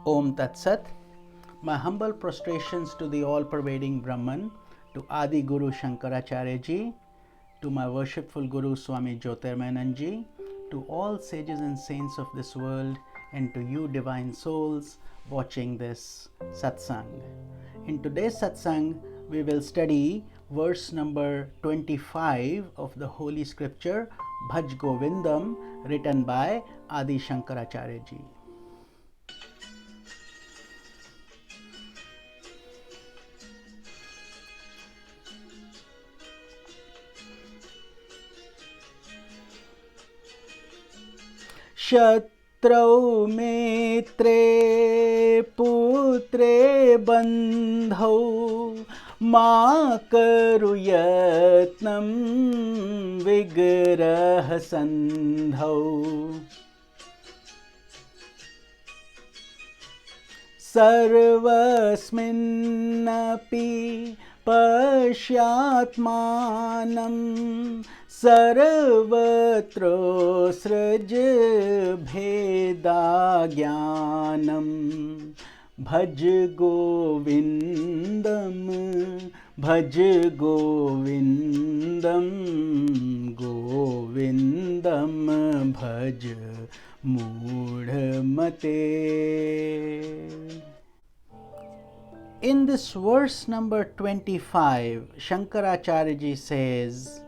Om Tat Sat. My humble prostrations to the all-pervading Brahman, to Adi Guru Shankaracharya ji, to my worshipful Guru Swami Jyotirmayanand ji, to all sages and saints of this world, and to you divine souls watching this satsang. In today's satsang, we will study verse number 25 of the Holy Scripture, Bhaja Govindam, written by Adi Shankaracharya ji. शत्रौ मित्रे पुत्रे बन्धौ मा करु यत्नं विग्रह सन्धौ सर्वस्मिन्नपि पश्यात्मानं सर्वत्र सृज भेदाज्ञानं भज गोविन्दं भज गोविन्दं गोविन्दं भज मूढ़मते. In this verse number 25, Shankaracharya ji says,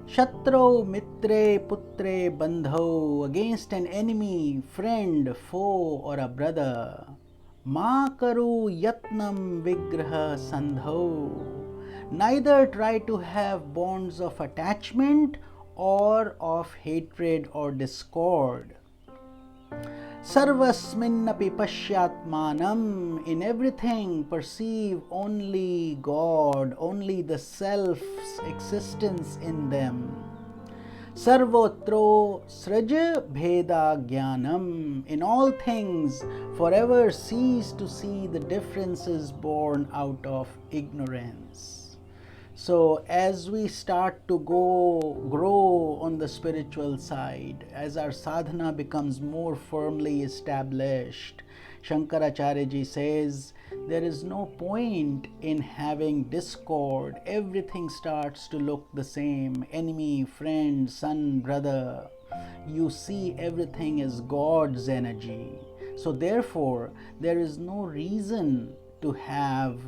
Shatrau mitre putre bandhau, against an enemy, friend, foe or a brother. Ma karu yatnam vigraha sandhau, neither try to have bonds of attachment or of hatred or discord. Sarvasminnapi pashyatmanam, in everything perceive only God, only the self's existence in them. Sarvotro sraja bheda jnanam, in all things forever cease to see the differences born out of ignorance. So as we start to grow on the spiritual side, as our sadhana becomes more firmly established, Shankaracharya ji says there is no point in having discord. Everything starts to look the same. Enemy, friend, son, brother. You see everything as God's energy. So therefore, there is no reason to have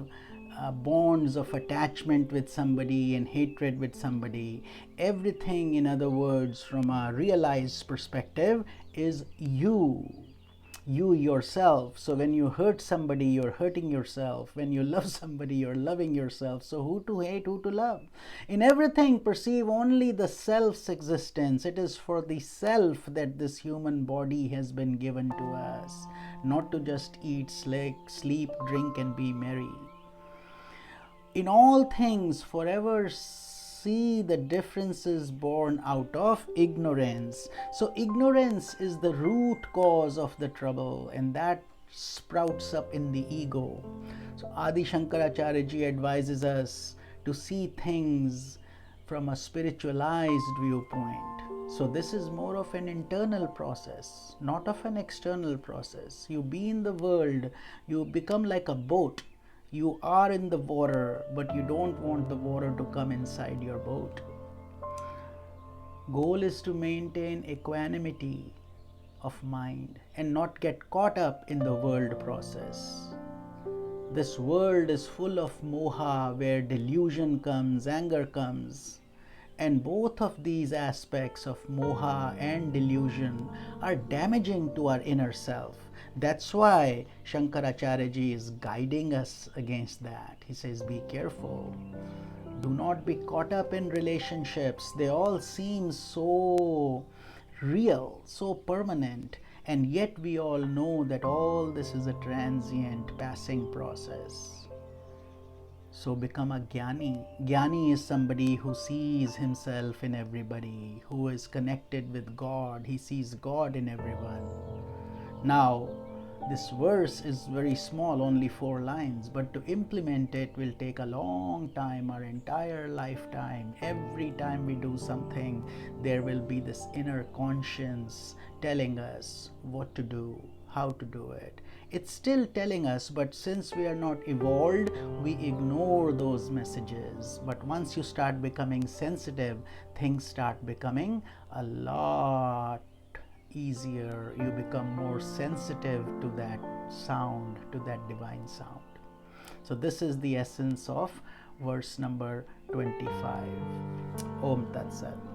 bonds of attachment with somebody and hatred with somebody. Everything, in other words, from a realized perspective, is you yourself. So when you hurt somebody, you're hurting yourself. When you love somebody, you're loving yourself. So who to hate, who to love? In everything, perceive only the self's existence. It is for the self that this human body has been given to us, not to just eat, sleep, drink, and be merry. In all things, forever see the differences born out of ignorance. So ignorance is the root cause of the trouble, and that sprouts up in the ego. So Adi Shankaracharya ji advises us to see things from a spiritualized viewpoint. So this is more of an internal process, not of an external process. You be in the world, you become like a boat. You are in the water, but you don't want the water to come inside your boat. Goal is to maintain equanimity of mind and not get caught up in the world process. This world is full of moha, where delusion comes, anger comes. And both of these aspects of moha and delusion are damaging to our inner self. That's why Shankaracharya ji is guiding us against that. He says, be careful. Do not be caught up in relationships. They all seem so real, so permanent. And yet we all know that all this is a transient, passing process. So become a jnani. Jnani is somebody who sees himself in everybody, who is connected with God. He sees God in everyone. Now, this verse is very small, only 4 lines, but to implement it will take a long time, our entire lifetime. Every time we do something, there will be this inner conscience telling us what to do, how to do it. It's still telling us, but since we are not evolved, we ignore those messages. But once you start becoming sensitive, things start becoming a lot easier. You become more sensitive to that sound, to that divine sound. So this is the essence of verse number 25. Om Tat Sat.